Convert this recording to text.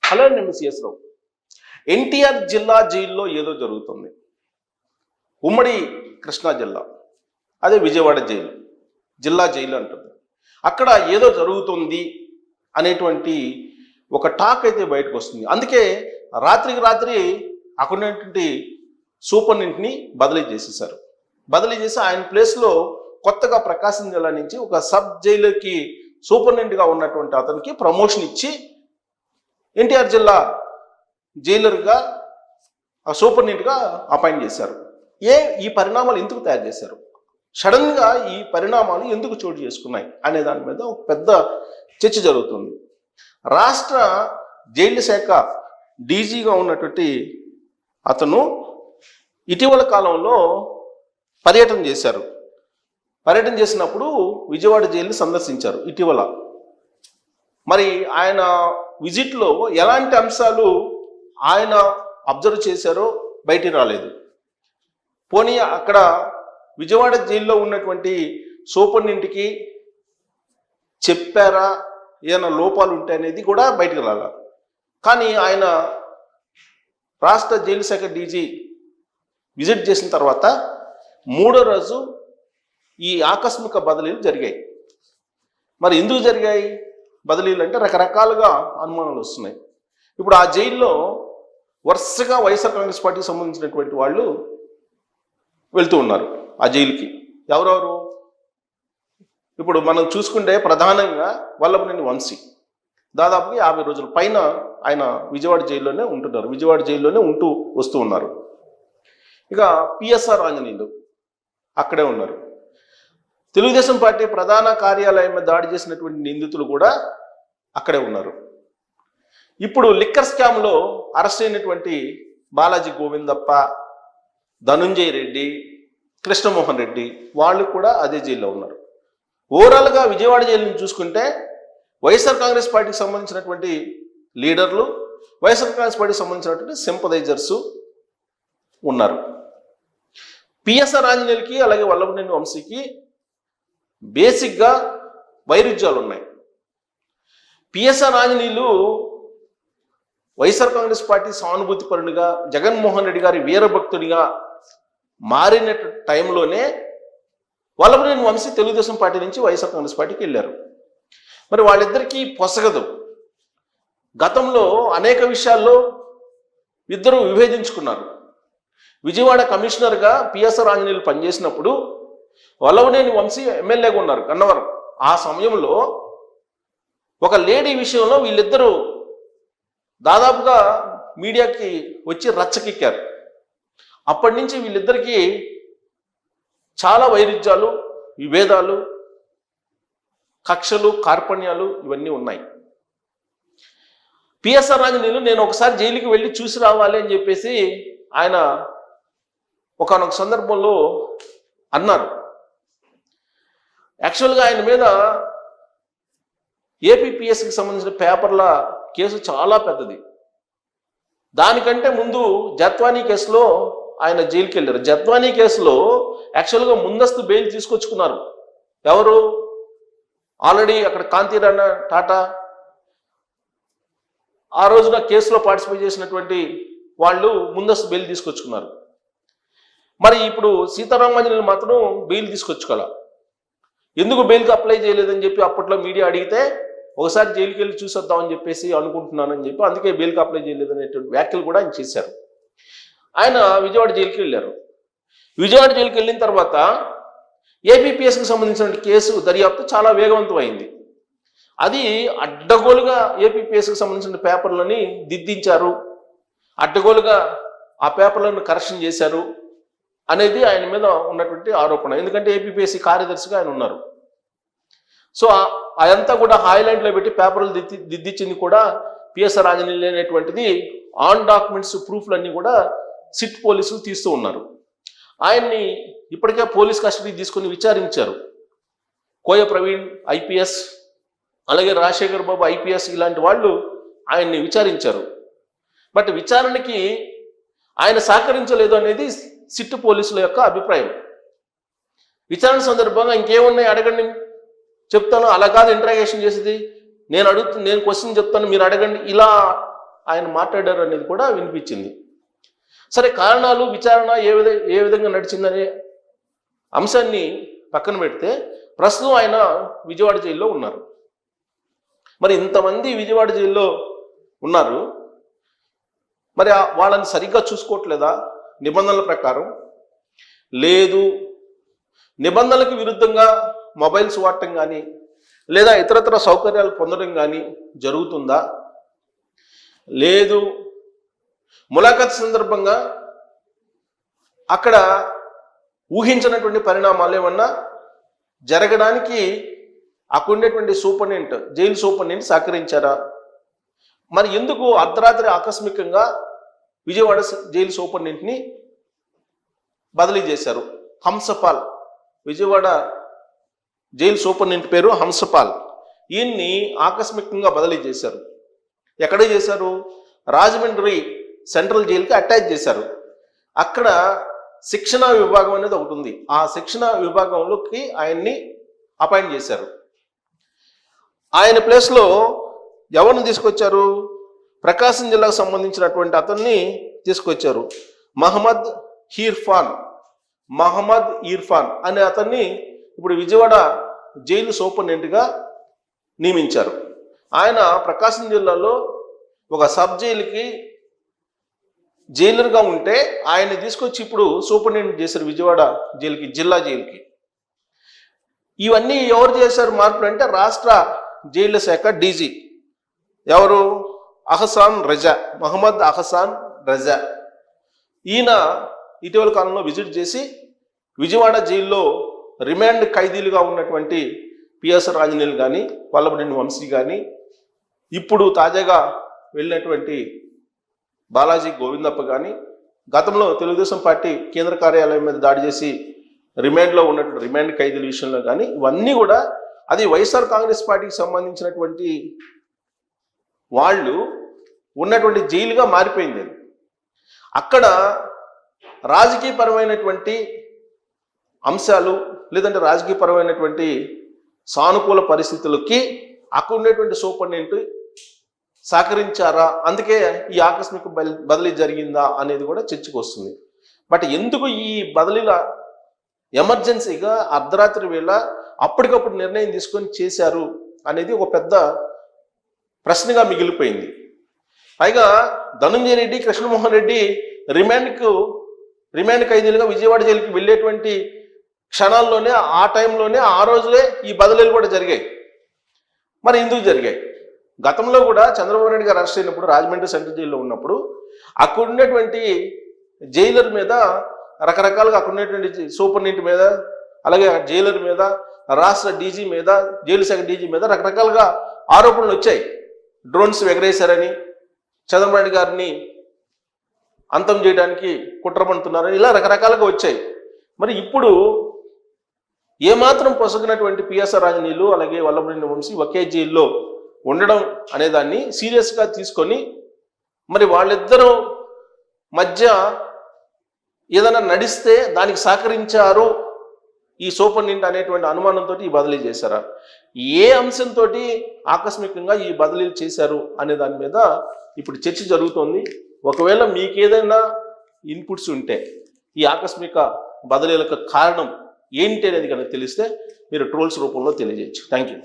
Hello నేను CS రావు. ఎన్టీఆర్ జిల్లా జైల్లో ఏదో జరుగుతుంది. ఉమ్మడి కృష్ణా జిల్లా, అదే విజయవాడ జైలు, జిల్లా జైలు అంటుంది. అక్కడ ఏదో జరుగుతుంది అనేటువంటి ఒక టాక్ అయితే బయటకు వస్తుంది. అందుకే రాత్రికి రాత్రి అక్కడున్నటువంటి సూపరింటెండెంట్ని బదిలీ చేసేసారు. బదిలీ చేసి ఆయన ప్లేస్లో కొత్తగా ప్రకాశం జిల్లా నుంచి ఒక సబ్ జైలుకి సూపరింటెండెంట్గా ఉన్నటువంటి అతనికి ప్రమోషన్ ఇచ్చి ఎన్టీఆర్ జిల్లా జైలర్గా సూపరింటెండెంట్గా అపాయింట్ చేశారు. ఈ పరిణామాలు ఎందుకు తయారు చేశారు, సడన్గా ఈ పరిణామాలు ఎందుకు చోటు చేసుకున్నాయి అనే దాని మీద ఒక పెద్ద చర్చ జరుగుతుంది. రాష్ట్ర జైలు శాఖ డీజీగా ఉన్నటువంటి అతను ఇటీవల కాలంలో పర్యటన చేశారు. పర్యటన చేసినప్పుడు విజయవాడ జైలుని సందర్శించారు ఇటీవల. మరి ఆయన విజిట్లో ఎలాంటి అంశాలు ఆయన అబ్జర్వ్ చేశారో బయటికి రాలేదు. పోనీ అక్కడ విజయవాడ జైల్లో ఉన్నటువంటి సూపరింటెండెంట్కి చెప్పారా, ఏదైనా లోపాలు ఉంటాయనేది కూడా బయటకు రాలేదు. కానీ ఆయన రాష్ట్ర జైలు శాఖ డీజీ విజిట్ చేసిన తర్వాత మూడో రోజు ఈ ఆకస్మిక బదిలీలు జరిగాయి. మరి ఎందుకు జరిగాయి బదిలీలు అంటే రకరకాలుగా అనుమానాలు వస్తున్నాయి. ఇప్పుడు ఆ జైల్లో వరుసగా వైఎస్ఆర్ కాంగ్రెస్ పార్టీకి సంబంధించినటువంటి వాళ్ళు వెళ్తూ ఉన్నారు ఆ జైలుకి. ఎవరెవరు ఇప్పుడు మనం చూసుకుంటే ప్రధానంగా వల్లభనేని వంశీ దాదాపుగా 50 రోజుల పైన ఆయన విజయవాడ జైల్లోనే ఉంటున్నారు. విజయవాడ జైల్లోనే ఉంటూ వస్తూ ఉన్నారు. ఇక పిఎస్ఆర్ ఆంజనేయులు అక్కడే ఉన్నారు. తెలుగుదేశం పార్టీ ప్రధాన కార్యాలయం మీద దాడి చేసినటువంటి నిందితులు కూడా అక్కడే ఉన్నారు. ఇప్పుడు లిక్కర్ స్కామ్లో అరెస్ట్ అయినటువంటి బాలాజీ గోవిందప్ప, ధనుంజయ రెడ్డి, కృష్ణమోహన్ రెడ్డి వాళ్ళు కూడా అదే జైల్లో ఉన్నారు. ఓవరాల్గా విజయవాడ జైలుని చూసుకుంటే వైఎస్ఆర్ కాంగ్రెస్ పార్టీకి సంబంధించినటువంటి లీడర్లు, వైఎస్ఆర్ కాంగ్రెస్ పార్టీకి సంబంధించినటువంటి సింపథైజర్స్ ఉన్నారు. పిఎస్ఆర్ ఆంజనేయులకి అలాగే వల్లభనేని వంశీకి బేసిక్గా వైరుధ్యాలు ఉన్నాయి. పిఎస్ఆర్ ఆంజనేయులు వైఎస్ఆర్ కాంగ్రెస్ పార్టీ సానుభూతిపరునిగా, జగన్మోహన్ రెడ్డి గారి వీరభక్తుడిగా మారిన టైంలోనే వల్లభనేని వంశీ తెలుగుదేశం పార్టీ నుంచి వైఎస్ఆర్ కాంగ్రెస్ పార్టీకి వెళ్ళారు. మరి వాళ్ళిద్దరికీ పొసగదు. గతంలో అనేక విషయాల్లో ఇద్దరు విభేదించుకున్నారు. విజయవాడ కమిషనర్గా పిఎస్ఆర్ ఆంజనేయులు పనిచేసినప్పుడు వల్లభనేని వంశీ ఎమ్మెల్యేగా ఉన్నారు గన్నవరం. ఆ సమయంలో ఒక లేడీ విషయంలో వీళ్ళిద్దరూ దాదాపుగా మీడియాకి వచ్చి రచ్చకెక్కారు. అప్పటి నుంచి వీళ్ళిద్దరికీ చాలా వైరుధ్యాలు, విభేదాలు, కక్షలు, కార్పణ్యాలు ఇవన్నీ ఉన్నాయి. పిఎస్ఆర్ ఆంజనేయులు నేను ఒకసారి జైలుకి వెళ్ళి చూసి రావాలి అని చెప్పేసి ఆయన ఒకానొక సందర్భంలో అన్నారు. యాక్చువల్గా ఆయన మీద ఏపీపీఎస్కి సంబంధించిన పేపర్ల కేసు చాలా పెద్దది. దానికంటే ముందు జత్వానీ కేసులో ఆయన జైలుకి వెళ్ళారు. జత్వానీ కేసులో యాక్చువల్గా ముందస్తు బెయిల్ తీసుకొచ్చుకున్నారు. ఎవరు? ఆల్రెడీ అక్కడ కాంతిరాణ టాటా, ఆ రోజున కేసులో పార్టిసిపేట్ చేసినటువంటి వాళ్ళు ముందస్తు బెయిల్ తీసుకొచ్చుకున్నారు. మరి ఇప్పుడు సీతారామాంజనేయులు మాత్రం బెయిల్ తీసుకొచ్చుకోవాలా. ఎందుకు బెయిల్కి అప్లై చేయలేదని చెప్పి అప్పట్లో మీడియా అడిగితే ఒకసారి జైలుకి వెళ్ళి చూసొద్దామని చెప్పేసి అనుకుంటున్నానని చెప్పి అందుకే బెయిల్కి అప్లై చేయలేదనేటువంటి వ్యాఖ్యలు కూడా ఆయన చేశారు. ఆయన విజయవాడ జైలుకి వెళ్ళారు. విజయవాడ జైలుకి వెళ్ళిన తర్వాత ఏపీపీఎస్కి సంబంధించిన కేసు దర్యాప్తు చాలా వేగవంతమైంది. అది అడ్డగోలుగా ఏపీపీఎస్కి సంబంధించిన పేపర్లని దిద్దించారు, అడ్డగోలుగా ఆ పేపర్లను కరెక్షన్ చేశారు అనేది ఆయన మీద ఉన్నటువంటి ఆరోపణ. ఎందుకంటే ఏపీపీఎస్సీ కార్యదర్శిగా ఆయన ఉన్నారు. సో అదంతా కూడా హైలైట్లో పెట్టి పేపర్లు దిద్దించింది కూడా పిఎస్ఆర్ ఆంజనేయులు అనేటువంటిది ఆన్ డాక్యుమెంట్స్ ప్రూఫ్లన్నీ కూడా సిట్ పోలీసులు తీస్తూ ఉన్నారు. ఆయన్ని ఇప్పటికే పోలీస్ కస్టడీ తీసుకుని విచారించారు. కోయ ప్రవీణ్ ఐపీఎస్, అలాగే రాజశేఖర్ బాబు ఐపీఎస్, ఇలాంటి వాళ్ళు ఆయన్ని విచారించారు. బట్ విచారణకి ఆయన సహకరించలేదు అనేది సిట్ పోలీసుల యొక్క అభిప్రాయం. విచారణ సందర్భంగా ఇంకేమున్నాయి అడగండి చెప్తాను, అలా కాదు ఇంట్రాగేషన్ చేసేది, నేను క్వశ్చన్ చెప్తాను మీరు అడగండి, ఇలా ఆయన మాట్లాడారు అనేది కూడా వినిపించింది. సరే, కారణాలు విచారణ ఏ విధంగా నడిచిందనే అంశాన్ని పక్కన పెడితే ప్రస్తుతం ఆయన విజయవాడ జైల్లో ఉన్నారు. మరి ఇంతమంది విజయవాడ జైల్లో ఉన్నారు, మరి వాళ్ళని సరిగ్గా చూసుకోవట్లేదా నిబంధనల ప్రకారం? లేదు, నిబంధనలకు విరుద్ధంగా మొబైల్స్ వాడటం కానీ లేదా ఇతరతర సౌకర్యాలు పొందడం కానీ జరుగుతుందా? లేదు, ములాఖత్ సందర్భంగా అక్కడ ఊహించినటువంటి పరిణామాలు ఏమన్నా జరగడానికి అక్కడ ఉండేటువంటి సూపరింటెండెంట్, జైలు సూపరింటెండెంట్ సహకరించారా? మరి ఎందుకు అర్ధరాత్రి ఆకస్మికంగా విజయవాడ జైలు సూపరింటెండెంట్ని బదిలీ చేశారు? హంసపాల్, విజయవాడ జైలు సూపరింటెండెంట్ పేరు హంసపాల్. ఈయన్ని ఆకస్మికంగా బదిలీ చేశారు. ఎక్కడ చేశారు? రాజమండ్రి సెంట్రల్ జైలుకి అటాచ్ చేశారు. అక్కడ శిక్షణ విభాగం అనేది ఒకటి ఉంది. ఆ శిక్షణ విభాగంలోకి ఆయన్ని అపాయింట్ చేశారు. ఆయన ప్లేస్లో ఎవరిని తీసుకొచ్చారు? ప్రకాశం జిల్లాకు సంబంధించినటువంటి అతన్ని తీసుకొచ్చారు. మహమ్మద్ ఇర్ఫాన్ అనే అతన్ని ఇప్పుడు విజయవాడ జైలు సూపరింటెండెంట్గా నియమించారు. ఆయన ప్రకాశం జిల్లాలో ఒక సబ్ జైలుకి జైలర్గా ఉంటే ఆయన తీసుకొచ్చి ఇప్పుడు సూపరింటెండెంట్ చేశారు విజయవాడ జైలుకి, జిల్లా జైలుకి. ఇవన్నీ ఎవరు చేశారు మార్పులు అంటే రాష్ట్ర జైళ్ల శాఖ డీజీ ఎవరు? మహమ్మద్ అహసాన్ రజా. ఈయన ఇటీవల కాలంలో విజిట్ చేసి విజయవాడ జైల్లో రిమాండ్ ఖైదీలుగా ఉన్నటువంటి పిఎస్ఆర్ ఆంజనేయులు కానీ, వల్లభనేని వంశీ కానీ, ఇప్పుడు తాజాగా వెళ్ళినటువంటి బాలాజీ గోవిందప్ప కానీ, గతంలో తెలుగుదేశం పార్టీ కేంద్ర కార్యాలయం మీద దాడి చేసి రిమాండ్లో ఉన్నటువంటి రిమాండ్ ఖైదీల విషయంలో కానీ, ఇవన్నీ కూడా అది వైఎస్ఆర్ కాంగ్రెస్ పార్టీకి సంబంధించినటువంటి వాళ్ళు ఉన్నటువంటి జైలుగా మారిపోయింది. అక్కడ రాజకీయపరమైనటువంటి అంశాలు లేదంటే రాజకీయపరమైనటువంటి సానుకూల పరిస్థితులకి అక్కడ ఉండేటువంటి సూపరింటెండెంట్ సహకరించారా, అందుకే ఈ ఆకస్మిక బదిలీ జరిగిందా అనేది కూడా చర్చకు వస్తుంది. బట్ ఎందుకు ఈ బదిలీల ఎమర్జెన్సీగా అర్ధరాత్రి వేళ అప్పటికప్పుడు నిర్ణయం తీసుకొని చేశారు అనేది ఒక పెద్ద ప్రశ్నగా మిగిలిపోయింది. పైగా ధనంజయ రెడ్డి, కృష్ణమోహన్ రెడ్డి రిమాండ్ ఖైదీలుగా విజయవాడ జైలుకి వెళ్ళేటువంటి క్షణాల్లోనే, ఆ టైంలోనే, ఆ రోజులే ఈ బదిలీలు కూడా జరిగాయి. మరి ఎందుకు జరిగాయి? గతంలో కూడా చంద్రబాబు నాయుడు గారు అరెస్ట్ అయినప్పుడు రాజమండ్రి సెంట్రల్ జైల్లో ఉన్నప్పుడు అక్కడ ఉన్నటువంటి జైలర్ మీద రకరకాలుగా, అక్కడ ఉన్నటువంటి సూపరింటెండెంట్ మీద, అలాగే జైలర్ మీద, రాష్ట్ర డీజీ మీద, జైలు శాఖ డీజీ మీద రకరకాలుగా ఆరోపణలు వచ్చాయి. డ్రోన్స్ ఎగరేశారని, చంద్రబాబు నాయుడు గారిని అంతం చేయడానికి కుట్ర పడుతున్నారని, ఇలా రకరకాలుగా వచ్చాయి. మరి ఇప్పుడు ఏమాత్రం పొసగినటువంటి పిఎస్ఆర్ ఆంజనేయులు అలాగే వల్లభనేని వంశీ ఒకే జైల్లో ఉండడం అనేదాన్ని సీరియస్గా తీసుకొని మరి వాళ్ళిద్దరూ మధ్య ఏదైనా నడిస్తే దానికి సహకరించారు ఈ సూపరింటెండెంట్ అనేటువంటి అనుమానంతో ఈ బదిలీ చేశారా? ఏ అంశంతో ఆకస్మికంగా ఈ బదిలీలు చేశారు అనే దాని మీద ఇప్పుడు చర్చ జరుగుతోంది. ఒకవేళ మీకేదైనా ఇన్పుట్స్ ఉంటే ఈ ఆకస్మిక బదిలీలకు కారణం ఏంటి అనేది కనుక తెలిస్తే మీరు ట్రోల్స్ రూపంలో తెలియజేయచ్చు. Thank you.